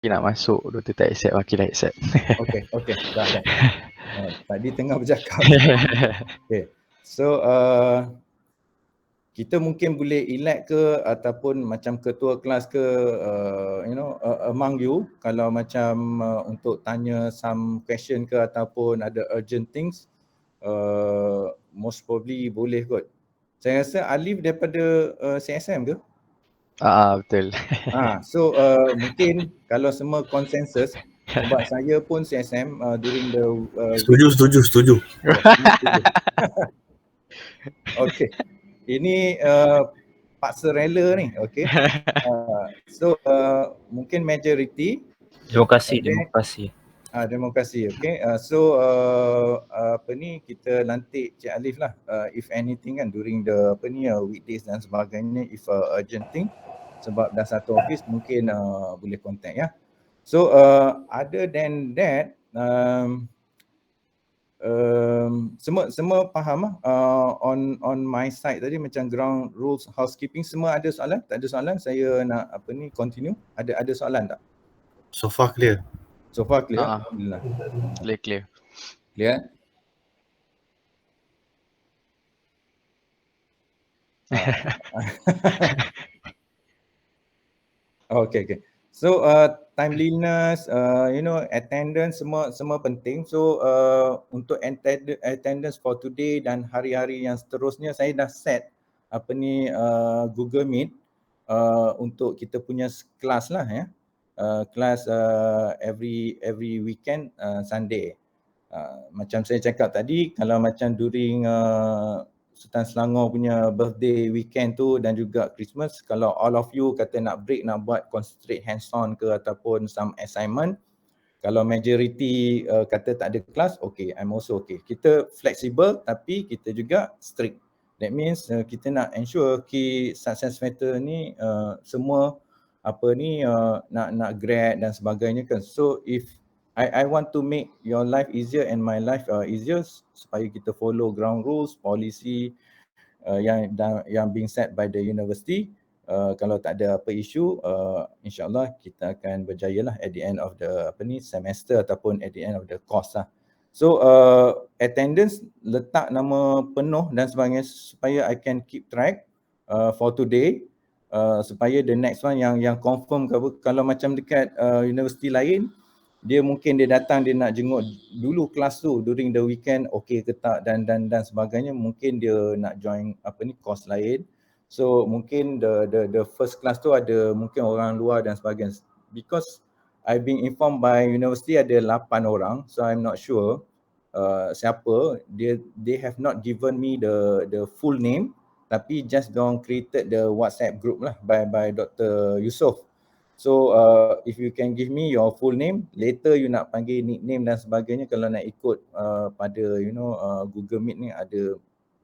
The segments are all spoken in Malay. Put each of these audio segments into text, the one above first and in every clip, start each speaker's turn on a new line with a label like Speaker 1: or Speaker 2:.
Speaker 1: Waki nak masuk, Dr. tak accept, Waki dah accept.
Speaker 2: Okay, dah. Tadi tengah bercakap. Okay, so kita mungkin boleh elect ke ataupun macam ketua kelas ke, among you, kalau macam untuk tanya some question ke ataupun ada urgent things, most probably boleh kot. Saya rasa Alif daripada CSM ke?
Speaker 1: Betul.
Speaker 2: So mungkin kalau semua consensus, sebab saya pun CSM during the
Speaker 3: Setuju.
Speaker 2: Okay, ini paksa rela ni, okay. So mungkin majority.
Speaker 4: Demokrasi.
Speaker 2: Demokrasi, okay. Kita lantik Cik Alif lah, if anything kan during the weekdays dan sebagainya, if urgent thing, sebab dah satu office mungkin boleh contact ya. So other than that, semua faham on my side tadi, macam ground rules, housekeeping, semua ada soalan? Tak ada soalan, saya nak continue. Ada soalan tak?
Speaker 3: So far clear.
Speaker 2: Alhamdulillah.
Speaker 1: Clear.
Speaker 2: Clear? Okay. So timeliness, attendance, semua penting. So untuk attendance for today dan hari-hari yang seterusnya, saya dah set Google Meet untuk kita punya kelas lah ya. Kelas every weekend, Sunday. Macam saya cakap tadi, kalau macam during Sultan Selangor punya birthday weekend tu dan juga Christmas, kalau all of you kata nak break, nak buat concentrate hands-on ke ataupun some assignment, kalau majority kata tak ada kelas, okay, I'm also okay. Kita flexible tapi kita juga strict. That means kita nak ensure key success factor ni semua nak grad dan sebagainya kan. So if I want to make your life easier and my life easier, supaya kita follow ground rules, policy yang being set by the university. Kalau tak ada apa isu, insyaAllah kita akan berjaya lah at the end of the semester ataupun at the end of the course lah. So attendance letak nama penuh dan sebagainya supaya I can keep track for today, supaya the next one yang confirm ke apa. Kalau macam dekat universiti lain, dia mungkin dia datang, dia nak jenguk dulu kelas tu during the weekend, okay ke tak dan sebagainya. Mungkin dia nak join course lain. So mungkin the first class tu ada mungkin orang luar dan sebagainya. Because I've been informed by university ada 8 orang, so I'm not sure siapa. They have not given me the full name, tapi just created the WhatsApp group lah by Dr. Yusof. So if you can give me your full name, later you nak panggil nickname dan sebagainya, kalau nak ikut pada Google Meet ni ada,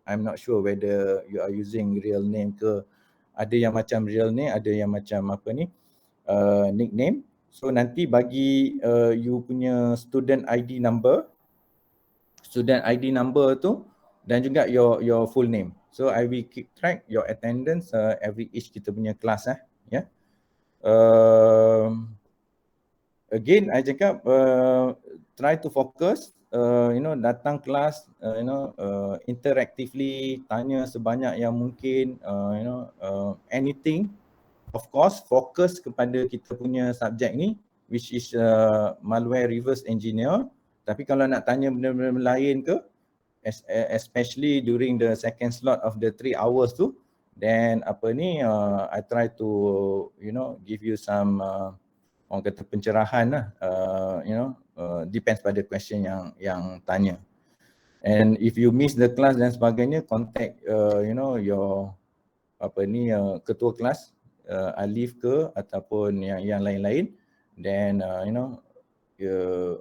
Speaker 2: I'm not sure whether you are using real name ke, ada yang macam real name, ada yang macam nickname. So nanti bagi you punya student ID number tu dan juga your full name. So I will keep track your attendance every each kita punya kelas ya. Again, I cakap try to focus, datang kelas, interactively, tanya sebanyak yang mungkin, anything. Of course, fokus kepada kita punya subjek ni, which is malware reverse engineer. Tapi kalau nak tanya benda-benda lain ke, especially during the second slot of the 3 hours tu, then I try to give you some orang kata pencerahan lah, depends pada question yang tanya. And if you miss the class dan sebagainya, contact your ketua kelas, Alif ke ataupun yang lain-lain, then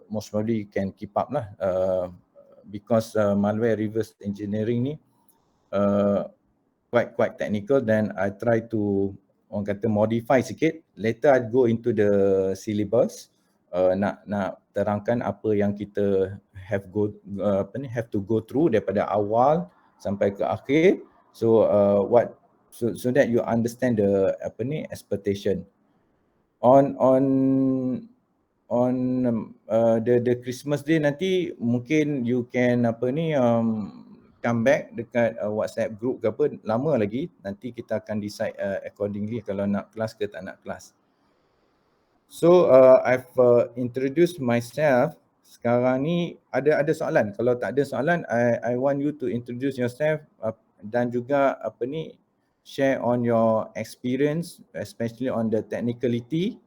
Speaker 2: most probably you can keep up lah, because malware reverse engineering ni quite technical, then I try to orang kata modify sikit. Later I go into the syllabus, nak terangkan apa yang kita have to go through daripada awal sampai ke akhir. So so that you understand the expectation. On on the Christmas day nanti mungkin you can come back dekat WhatsApp group ke apa, lama lagi nanti kita akan decide accordingly kalau nak kelas ke tak nak kelas. So I've introduced myself. Sekarang ni ada soalan. Kalau tak ada soalan, I want you to introduce yourself dan juga share on your experience, especially on the technicality.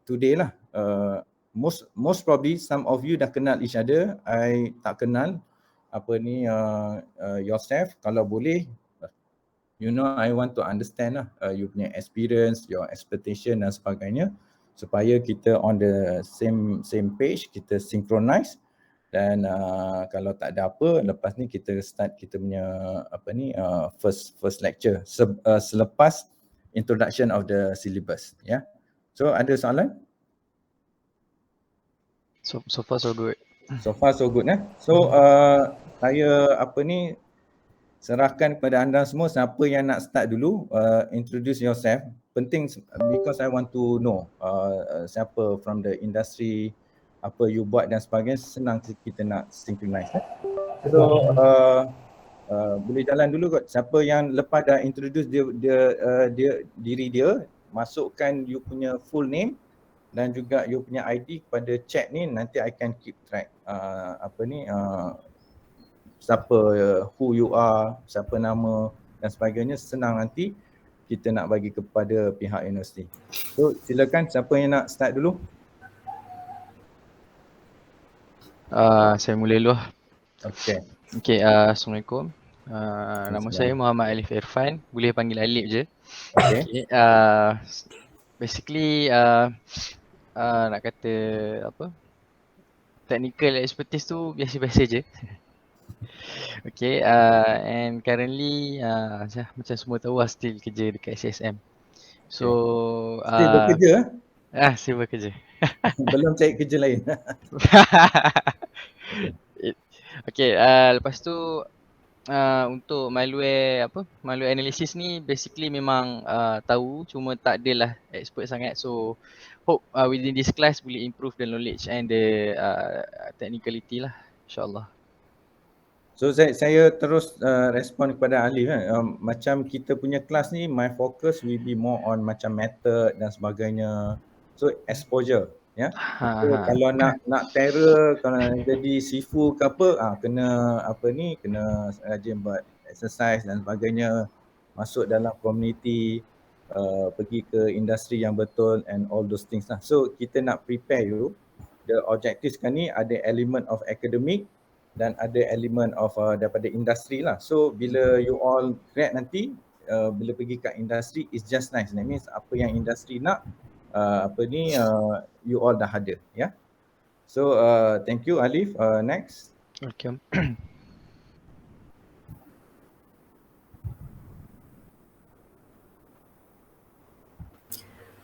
Speaker 2: Today lah. Most probably some of you dah kenal each other. I tak kenal yourself. Kalau boleh, I want to understand lah you punya experience, your expectation dan sebagainya, supaya kita on the same page, kita synchronize. Dan kalau tak ada apa, lepas ni kita start kita punya first lecture selepas introduction of the syllabus, ya. So ada soalan?
Speaker 1: So far so good.
Speaker 2: So far so good, eh. So saya serahkan kepada anda semua, siapa yang nak start dulu, introduce yourself. Penting because I want to know siapa from the industry, apa you buat dan sebagainya, senang kita nak synchronize. So boleh jalan dulu kot. Siapa yang lepas dah introduce diri dia, masukkan you punya full name dan juga you punya ID kepada chat ni, nanti I can keep track siapa, who you are, siapa nama dan sebagainya. Senang nanti kita nak bagi kepada pihak universiti. So silakan, siapa yang nak start dulu?
Speaker 1: Saya mula dulu lah.
Speaker 2: Okay,
Speaker 1: Assalamualaikum. Nama saya Muhammad Alif Irfan, boleh panggil Alif je.
Speaker 2: Okay.
Speaker 1: Basically nak kata technical expertise tu biasa-biasa je. Okay, and currently macam semua tahu lah, still kerja dekat SSM. So
Speaker 2: still bekerja?
Speaker 1: Still bekerja.
Speaker 2: Belum cari kerja lain.
Speaker 1: Okay, lepas tu untuk malware analysis ni basically memang tahu, cuma tak adalah expert sangat. So hope within this class boleh improve the knowledge and the technicality lah, insyaAllah.
Speaker 2: So saya terus respon kepada Alif. Macam kita punya kelas ni, my focus will be more on macam method dan sebagainya. So exposure, ya. So kalau nak terror, kalau nak jadi sifu ke apa, kena rajin buat exercise dan sebagainya, masuk dalam community, pergi ke industri yang betul and all those things lah. So kita nak prepare you. The objective sekarang ni ada element of academic dan ada elemen of daripada industri lah. So bila you all grad nanti, bila pergi kat industri, it's just nice. That means apa yang industri nak, you all dah ada, ya. So thank you Alif. Next.
Speaker 1: Okay.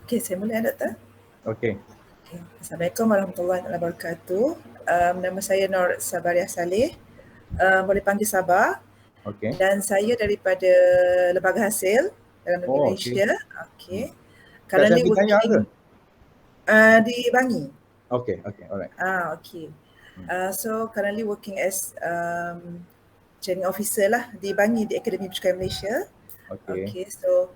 Speaker 4: Okay, saya mula Doktor.
Speaker 2: Okay.
Speaker 4: Assalamualaikum warahmatullahi wabarakatuh. Nama saya Nur Sabariah Saleh. Boleh panggil Sabah.
Speaker 2: Okay.
Speaker 4: Dan saya daripada Lembaga Hasil dalam Malaysia. Okay.
Speaker 2: Currently working
Speaker 4: di Bangi.
Speaker 2: Okay, alright.
Speaker 4: Okay. So currently working as training officer lah di Bangi di Akademi Pesukan Malaysia. Okay. So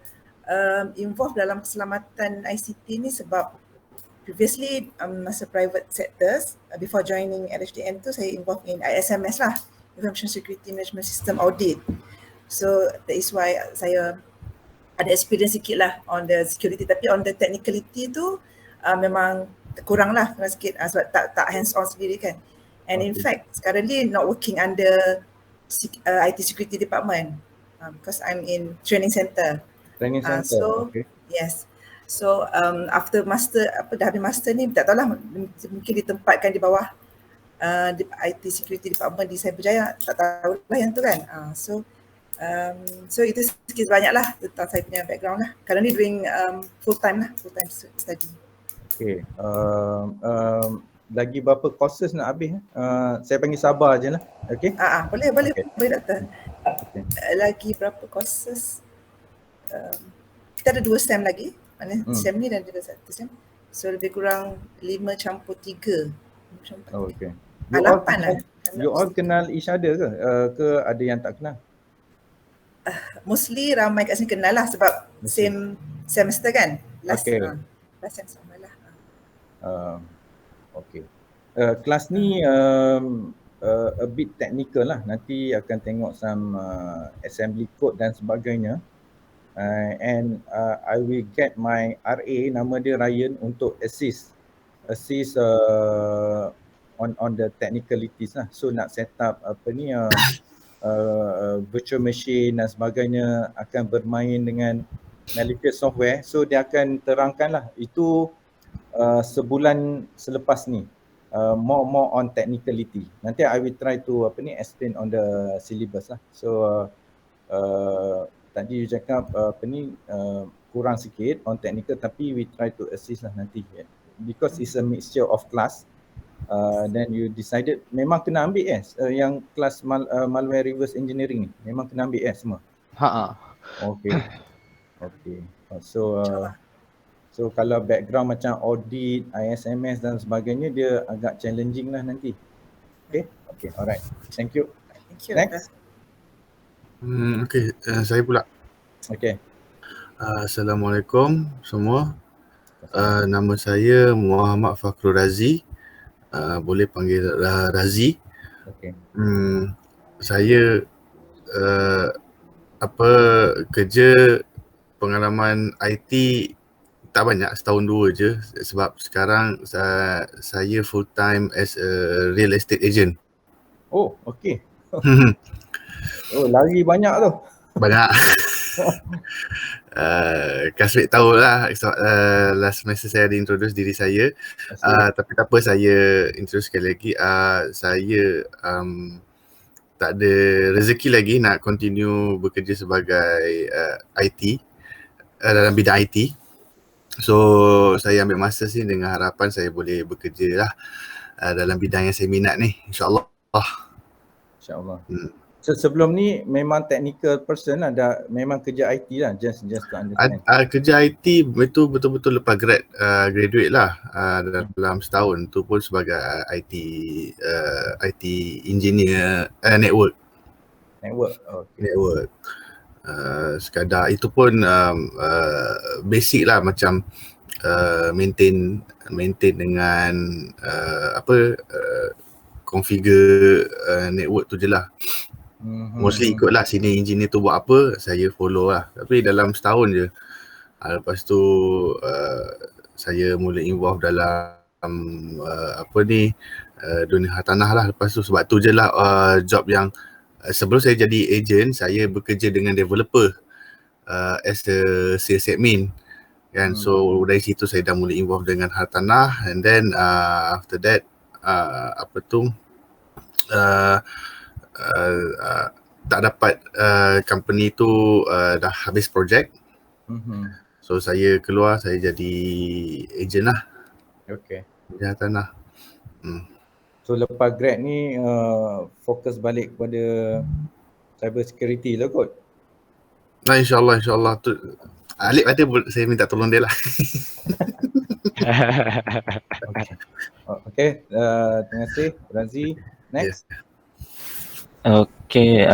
Speaker 4: involved dalam keselamatan ICT ni sebab previously masa private sectors, before joining LHDN tu saya involved in ISMS lah, Information Security Management System Audit. So that is why saya ada experience sikit lah on the security, tapi on the technicality tu memang kurang lah sikit sebab tak hands on sendiri kan. And in fact currently not working under IT security department because I'm in training center.
Speaker 2: Training center, okay.
Speaker 4: Yes. So after master, dah habis master ni, tak tahulah mungkin ditempatkan di bawah di IT security department di Cyberjaya, tak tahulah yang tu kan. So itu sikit banyak lah tentang saya punya background lah. Currently doing full time study.
Speaker 2: Okay. Lagi berapa courses nak habis? Saya panggil Sabah je lah. Okay?
Speaker 4: Boleh Doktor. Okay. Lagi berapa courses? Kita ada 2 STEM lagi. Mana STEM ni dan juga 1 STEM. So lebih kurang 5 campur 3.
Speaker 2: Oh, okay.
Speaker 4: 8 lah.
Speaker 2: You all kenal each other ke ada yang tak kenal?
Speaker 4: Mostly ramai kat sini kenal lah sebab
Speaker 2: Mesti.
Speaker 4: same semester kan. Last
Speaker 2: Okay.
Speaker 4: yang sama lah.
Speaker 2: Okay. Kelas ni a bit technical lah. Nanti akan tengok some assembly code dan sebagainya. And I will get my RA, nama dia Ryan, untuk assist on the technicalities lah. So nak set up virtual machine dan sebagainya, akan bermain dengan malicious software. So dia akan terangkan lah. Itu sebulan selepas ni. More on technicality. Nanti I will try to explain on the syllabus lah. So tadi you cakap kurang sikit on technical, tapi we try to assist lah nanti. Because it's a mixture of class. Then you decided memang kena ambil yang kelas malware reverse engineering ni. Memang kena ambil semua. Okay. So kalau background macam audit, ISMS dan sebagainya, dia agak challenging lah nanti. Okay, alright. Thank you. Next.
Speaker 3: Okay, saya pula.
Speaker 2: Okay.
Speaker 3: Assalamualaikum semua. Nama saya Muhammad Fakhrul Razi. Boleh panggil Razi.
Speaker 2: Okay.
Speaker 3: Saya kerja pengalaman IT tak banyak, setahun dua je, sebab sekarang saya full time as a real estate agent.
Speaker 2: Oh, okay. Oh, lari banyak tu.
Speaker 3: Banyak. Kasih tahu lah, last semester saya ada introduce diri saya. Tapi tak apa, saya introduce sekali lagi. Saya tak ada rezeki lagi nak continue bekerja sebagai IT, dalam bidang IT. So saya ambil masters ni dengan harapan saya boleh bekerja lah dalam bidang yang saya minat ni, insyaAllah.
Speaker 2: InsyaAllah. So sebelum ni memang technical person lah, memang kerja IT lah, just to understand.
Speaker 3: Kerja IT itu betul-betul lepas graduate lah, dalam setahun tu pun sebagai IT engineer network.
Speaker 2: Okay.
Speaker 3: Network. Sekadar itu pun basic lah, macam maintain dengan configure network tu je lah. Mostly ikut lah senior engineer tu buat apa, saya follow lah. Tapi dalam setahun je, lepas tu saya mula involve dalam dunia hartanah lah. Lepas tu sebab tu je lah job yang sebelum saya jadi agent, saya bekerja dengan developer as a sales admin kan. So dari situ saya dah mula involve dengan hartanah, and then after that tak dapat company tu dah habis projek. So saya keluar, saya jadi agent lah.
Speaker 2: Okay.
Speaker 3: Di hartanah.
Speaker 2: So lepas grad ni fokus balik kepada cyber security lah kot.
Speaker 3: Nah, insyaAllah tu Alip ada, saya minta tolong dia lah.
Speaker 2: Okay, terima kasih Razi. Next.
Speaker 5: Okay,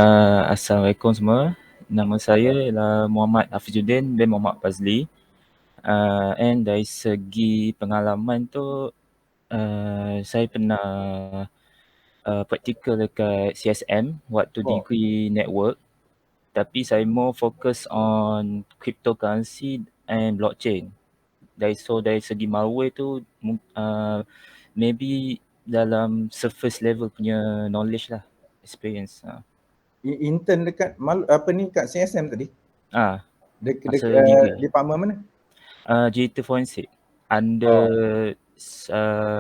Speaker 5: Assalamualaikum semua. Nama saya ialah Muhammad Hafizuddin bin Muhammad Fazli. And dari segi pengalaman tu, saya pernah praktikal dekat CSM waktu degree network. Tapi saya more fokus on cryptocurrency and blockchain. Dari segi malware tu maybe dalam surface level punya knowledge lah, experience.
Speaker 2: Intern dekat kat CSM tadi? Department mana?
Speaker 5: Digital Forensic under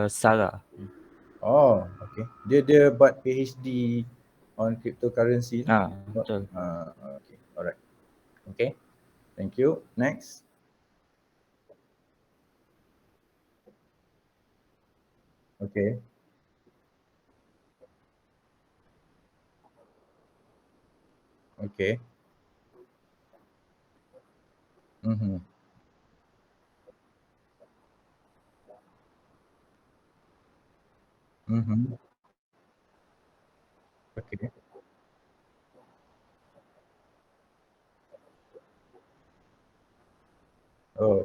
Speaker 5: Sarah.
Speaker 2: Oh, okay. Dia buat PhD on cryptocurrency.
Speaker 5: Betul.
Speaker 2: Okay, alright. Okay, thank you. Next. Okay. Okay. Okay. Oh.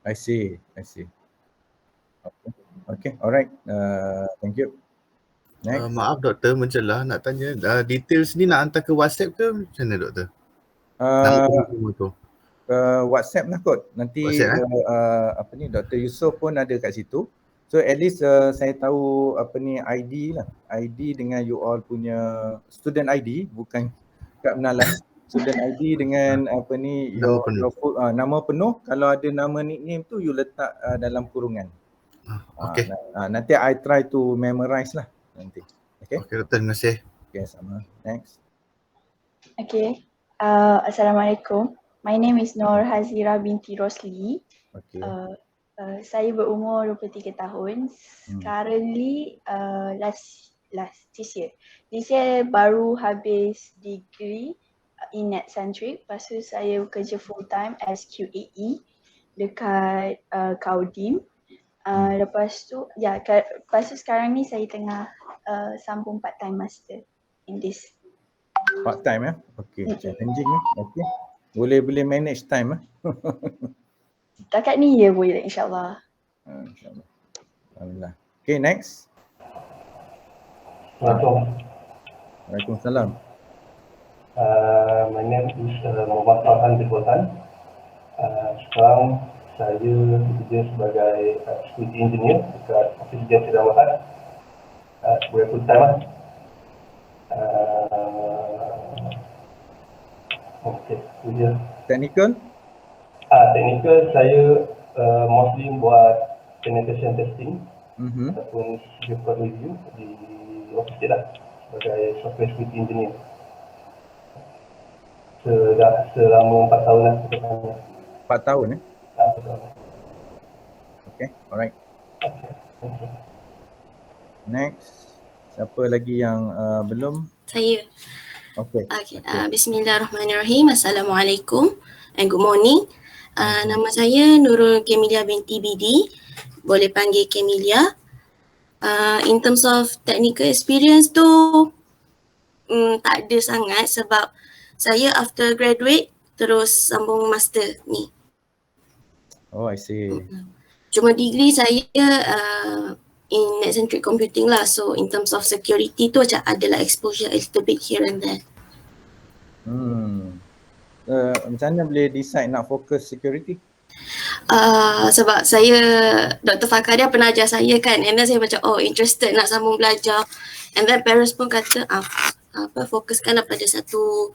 Speaker 2: I see. Okay. Okay. Alright. Thank you. Next.
Speaker 3: Maaf doktor, mencelah nak tanya, details ni nak hantar ke WhatsApp ke macam mana doktor? Nama semua tu.
Speaker 2: WhatsApp lah kot. Nanti
Speaker 3: WhatsApp,
Speaker 2: Dr. Yusof pun ada kat situ. So at least saya tahu ID lah. ID dengan you all punya student ID, bukan kat Menalan. Student ID dengan nama penuh. Kalau ada nama nickname tu you letak dalam kurungan.
Speaker 3: Okay.
Speaker 2: Nanti I try to memorize lah nanti. Okay.
Speaker 3: Okay doktor, terima kasih.
Speaker 2: Okay, sama. Next.
Speaker 6: Okay. Assalamualaikum. My name is Nur Hazira binti Rosli.
Speaker 2: Okay.
Speaker 6: Saya berumur 23 tahun. Currently this year baru habis degree in NetCentric. Lepas tu saya bekerja full time as QAE dekat Kaudim. Lepas tu sekarang ni saya tengah sambung part time master in this.
Speaker 2: Part time ya? Okay, challenging ya. Okay. Boleh manage time
Speaker 6: Takat ni ya boleh insyaAllah.
Speaker 2: InsyaAllah. Alhamdulillah. Okay, next. Waalaikumsalam.
Speaker 7: My name is Muhammad Farhan Bipotan. Sekarang saya bekerja sebagai security engineer dekat Office Jen Seri Mahat sebagai full time. Okay, itu.
Speaker 2: Technical?
Speaker 7: Technical saya mostly buat penetration testing ataupun report review di office lah sebagai software security engineer. Dah selama 4 tahun lah sebenarnya.
Speaker 2: 4 tahun ya?
Speaker 7: 4 tahun.
Speaker 2: Okay, alright. Next. Siapa lagi yang belum?
Speaker 8: Saya.
Speaker 2: Okay.
Speaker 8: Bismillahirrahmanirrahim. Assalamualaikum and good morning. Nama saya Nurul Kemilia binti Bidi. Boleh panggil Kemilia. In terms of technical experience tu tak ada sangat sebab saya after graduate terus sambung master ni.
Speaker 2: Oh, I see.
Speaker 8: Cuma degree saya in NetCentric computing lah. So in terms of security tu macam adalah exposure a little bit here and there.
Speaker 2: Macam mana boleh decide nak fokus security?
Speaker 8: Sebab saya, Dr. Fakaria pernah ajar saya kan, and then saya macam interested nak sambung belajar, and then parents pun kata fokuskanlah pada satu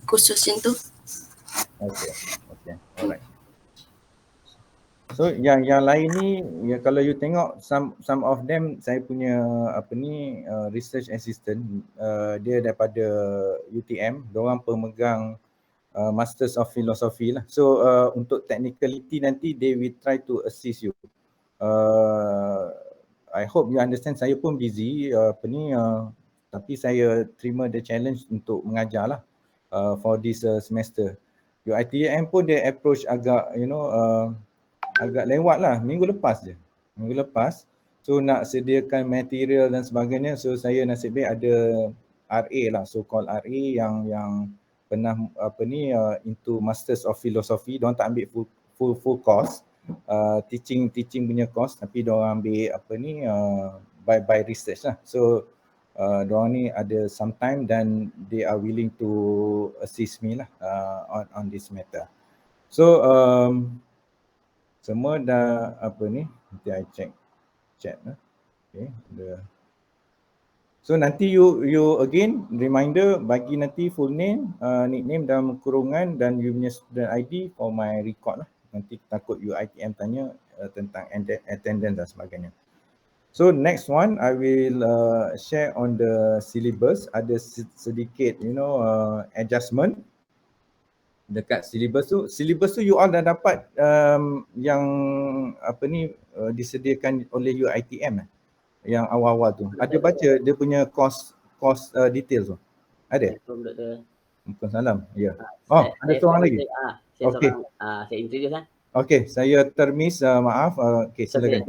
Speaker 8: kursus macam tu.
Speaker 2: Okay, alright. So yang lain ni ya, kalau you tengok some of them saya punya research assistant dia daripada UTM, diorang pemegang Masters of Philosophy lah. So untuk technicality nanti they will try to assist you. I hope you understand, saya pun busy tapi saya terima the challenge untuk mengajar lah for this semester. UiTM pun dia approach agak agak lewat lah, minggu lepas. So nak sediakan material dan sebagainya, so saya nasib baik ada RA lah, so called RA yang pernah into Masters of Philosophy. Diorang tak ambil full course, teaching punya course, tapi diorang ambil by research lah. So diorang ni ada some time dan they are willing to assist me lah on this matter. So semua dah nanti I chat lah. Okay, so nanti you again reminder bagi nanti full name, nickname dalam kurungan dan you punya student ID for my record lah. Nanti takut UiTM tanya tentang attendance dan sebagainya. So next one I will share on the syllabus. Ada sedikit adjustment dekat syllabus tu you all dah dapat yang disediakan oleh UiTM yang awal-awal tu. Ada baca dia punya course details tu? Ada? Waalaikumsalam. Ya. Oh, ada seorang lagi.
Speaker 9: Saya
Speaker 2: Okey.
Speaker 9: seorang, saya introduce kan.
Speaker 2: Okey, saya termiss, maaf. Okey, silakan.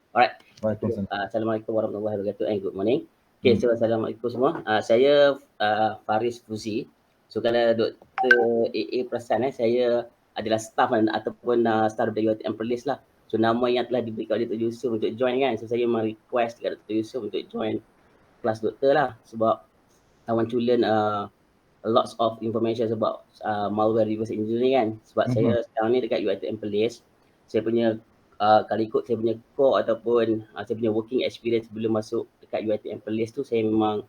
Speaker 9: Alright.
Speaker 2: Waalaikumsalam.
Speaker 9: Assalamualaikum warahmatullahi wabarakatuh and good morning. Okay, so assalamualaikum semua. Saya Faris Fuzi. So kalau Dr. AA perasan saya adalah staff ataupun staff dari UiTM Perlis lah. So nama yang telah diberikan oleh Dr. Yusuf untuk join kan. So saya memang request kepada Dr. Yusuf untuk join kelas doktor lah. Sebab I want to learn lots of information about malware reverse engineering kan. Sebab saya sekarang ni dekat UiTM Perlis. Saya punya kalau ikut saya punya core ataupun saya punya working experience sebelum masuk dekat UiTM Perlis tu, saya memang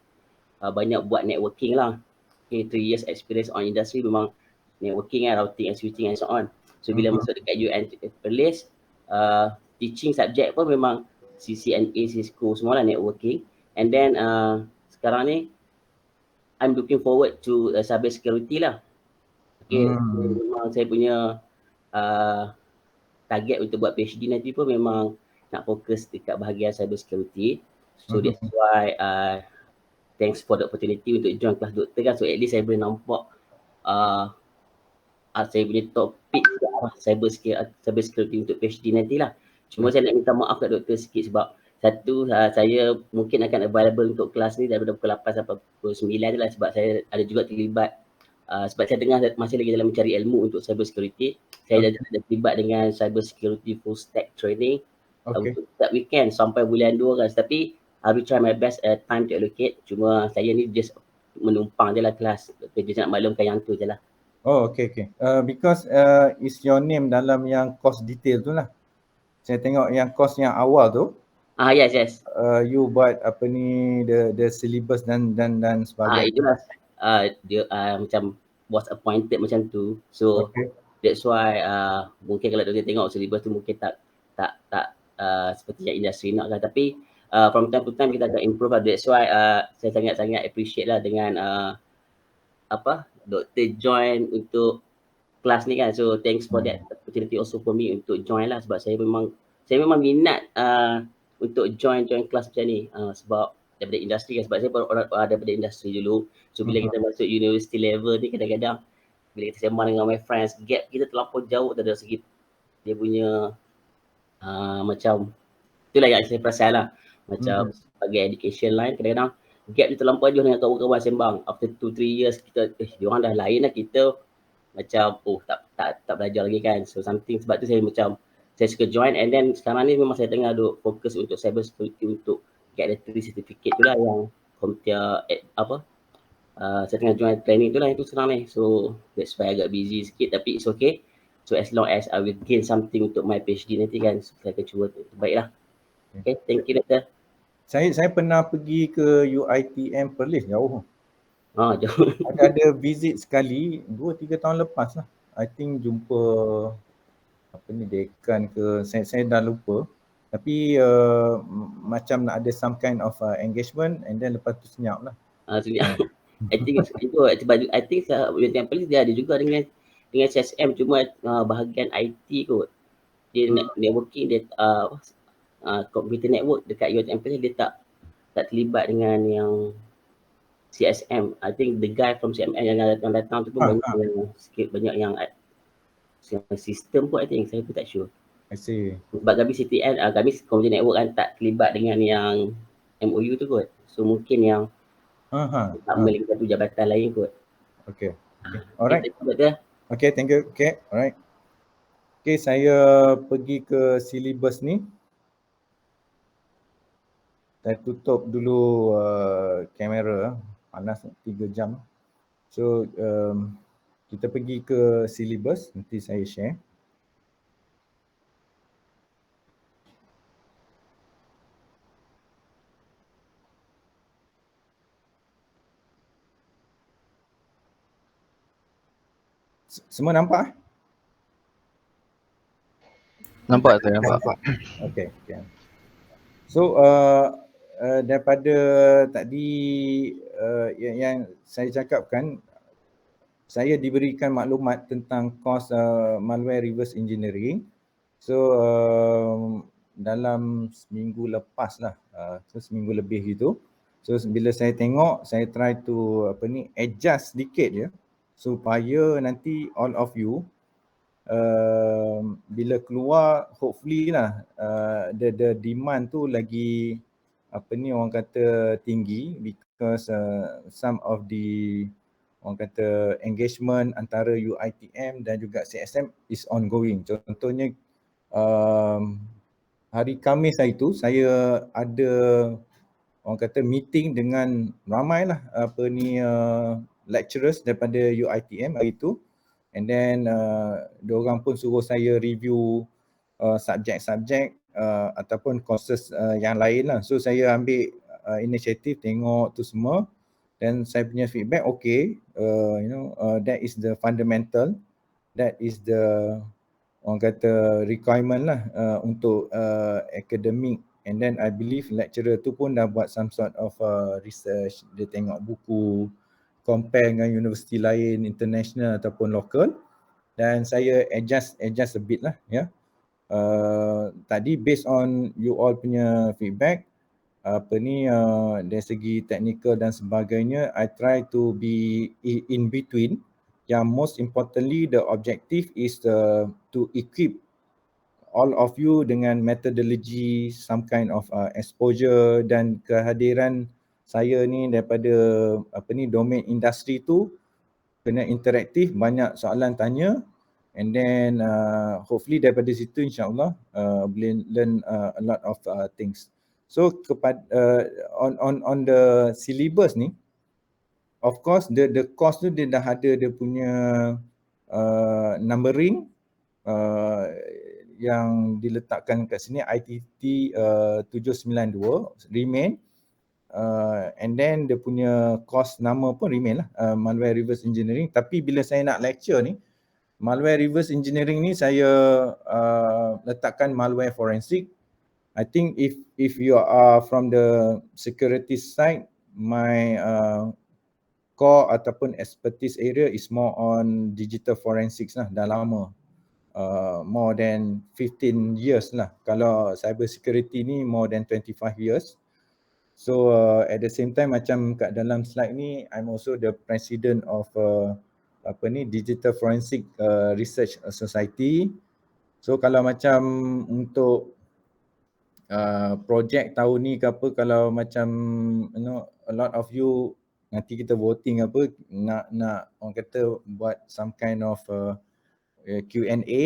Speaker 9: banyak buat networking lah. Okay, 3 years experience on industry memang networking kan, routing and switching and so on. So bila masuk dekat UiTM Perlis, teaching subject pun memang CCNA, Cisco, semua lah networking. And then sekarang ni I'm looking forward to cyber security lah. Okay, so, memang saya punya target untuk buat PhD nanti pun memang nak fokus dekat bahagian cyber security. So that's why thanks for the opportunity untuk join kelas doktor kan. So at least saya boleh nampak saya punya topik cyber security untuk PhD nantilah. Cuma saya nak minta maaf kat doktor sikit sebab satu, saya mungkin akan available untuk kelas ni daripada pukul 8 sampai pukul 9 je lah sebab saya ada juga terlibat sebab saya tengah masih lagi dalam mencari ilmu untuk cyber security. Saya dah terlibat dengan cyber security full stack training untuk setiap weekend sampai bulan 2 kan. Tapi I will try my best time to allocate. Cuma saya ni just menumpang je lah kelas. Just nak maklumkan yang tu je lah.
Speaker 2: Oh, okay. Because is your name dalam yang course detail tu lah. Saya tengok yang course yang awal tu.
Speaker 9: Yes.
Speaker 2: You buat apa ni the syllabus dan sebagainya.
Speaker 9: Itulah dia macam was appointed macam tu. So that's why mungkin kalau dia tengok syllabus tu mungkin tak seperti yang industri nak kan. Tapi from time to time kita akan improve lah. That's why saya sangat-sangat appreciate lah dengan doktor join untuk kelas ni kan. So thanks for that opportunity also for me untuk join lah sebab saya memang minat untuk join kelas macam ni sebab daripada industri kan. Sebab saya baru daripada industri dulu. So bila kita masuk university level ni kadang-kadang bila kita sembang dengan my friends, gap kita terlampau jauh dari segi dia punya macam itulah yang saya perasan lah. Macam sebagai education line kadang-kadang gap dia terlampau jauh dengan kawan-kawan sembang. After 2-3 years kita diorang dah lain lah, kita macam tak belajar lagi kan. So something sebab tu saya suka join and then sekarang ni memang saya tengah duk fokus untuk cyber security untuk get the 3 certificate tu lah yang computer saya tengah join training tu lah yang tu sekarang ni. So that's why agak busy sikit tapi it's okay. So as long as I will gain something untuk my PhD nanti kan, saya akan cuba terbaik lah. Okay, thank you doktor.
Speaker 2: Saya pernah pergi ke UiTM Perlis jauh.
Speaker 9: Jauh.
Speaker 2: Ada visit sekali 2-3 tahun lepas lah. I think jumpa dekan ke saya dah lupa. Tapi macam nak ada some kind of engagement and then lepas tu senyap lah.
Speaker 9: Senyap. I think UiTM Perlis dia ada juga dengan CSM cuma bahagian IT kot. Dia networking dia computer network dekat UiTM Perlis dia tak terlibat dengan yang CSM. I think the guy from CSM yang datang tu pun banyak yang sistem pun I think, saya pun tak sure.
Speaker 2: I see.
Speaker 9: Sebab kami CTN, kami computer network kan tak terlibat dengan yang MOU tu kot. So mungkin yang tak memiliki satu jabatan lain kot.
Speaker 2: Okay. Alright. Okay, thank you. Okay, alright. Okay, saya pergi ke syllabus ni. Saya tutup dulu kamera, panas 3 jam. So kita pergi ke syllabus, nanti saya share. Semua nampak?
Speaker 1: Nampak.
Speaker 2: Okay. So daripada tadi yang saya cakapkan, saya diberikan maklumat tentang kos malware reverse engineering. So dalam seminggu lepas lah, seminggu lebih gitu. So bila saya tengok, saya try to adjust sedikit je supaya nanti all of you bila keluar hopefully lah the demand tu lagi orang kata tinggi, because some of the orang kata engagement antara UiTM dan juga CSM is ongoing. Contohnya hari Khamis hari tu saya ada orang kata meeting dengan ramai lah lecturers daripada UiTM hari tu, and then diorang pun suruh saya review subjek-subjek ataupun courses yang lain lah. So saya ambil inisiatif tengok tu semua, dan saya punya feedback okay, that is the fundamental, that is the orang kata requirement lah untuk academic. And then I believe lecturer tu pun dah buat some sort of research, dia tengok buku, compare dengan universiti lain, international ataupun local, dan saya adjust a bit lah ya. Tadi based on you all punya feedback, dari segi technical dan sebagainya, I try to be in between. Yang most importantly, the objective is to equip all of you dengan methodology, some kind of exposure, dan kehadiran saya ni daripada domain industri tu kena interaktif, banyak soalan tanya, and then hopefully daripada situ insyaAllah boleh learn a lot of things. So on the syllabus ni, of course the course tu dia dah ada dia punya numbering yang diletakkan kat sini, ITT 792 remain, and then dia punya course nama pun remain lah, malware reverse engineering. Tapi bila saya nak lecture ni, malware reverse engineering ni saya letakkan malware forensic. I think if you are from the security side, my core ataupun expertise area is more on digital forensics lah, dah lama. More than 15 years lah. Kalau cyber security ni more than 25 years. So at the same time, macam kat dalam slide ni, I'm also the president of Digital Forensic Research Society. So kalau macam untuk projek tahun ni ke apa, kalau macam a lot of you nanti kita voting apa, nak orang kata buat some kind of Q&A,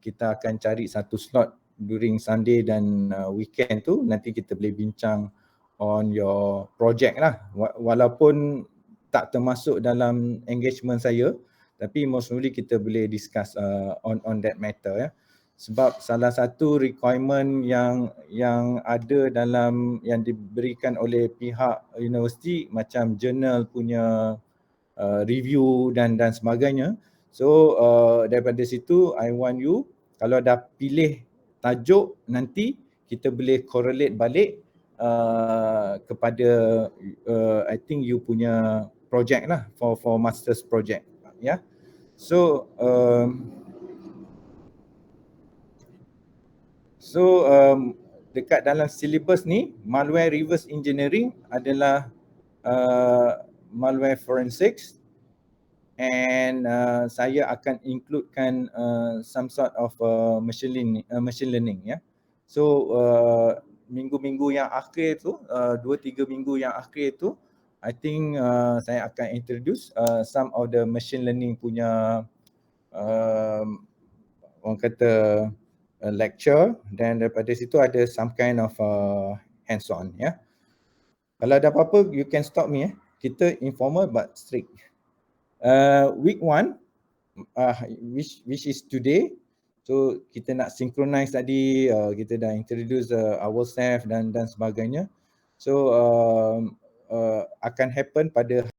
Speaker 2: kita akan cari satu slot during Sunday dan weekend tu, nanti kita boleh bincang on your project lah. Walaupun tak termasuk dalam engagement saya, tapi most probably kita boleh discuss on that matter ya. Sebab salah satu requirement yang ada dalam yang diberikan oleh pihak universiti, macam journal punya review dan sebagainya. So daripada situ I want you, kalau dah pilih tajuk, nanti kita boleh correlate balik kepada I think you punya project lah, for master's project ya. So dekat dalam syllabus ni, malware reverse engineering adalah malware forensics, and saya akan includekan some sort of machine learning ya. So minggu-minggu yang akhir tu, 2-3 minggu yang akhir tu, I think saya akan introduce some of the machine learning punya orang kata lecture, dan daripada situ ada some kind of hands on ya. Kalau ada apa-apa, you can stop me. Kita informal but strict. Week 1, which is today. So kita nak synchronize tadi, kita dah introduce ourselves dan sebagainya. So akan happen pada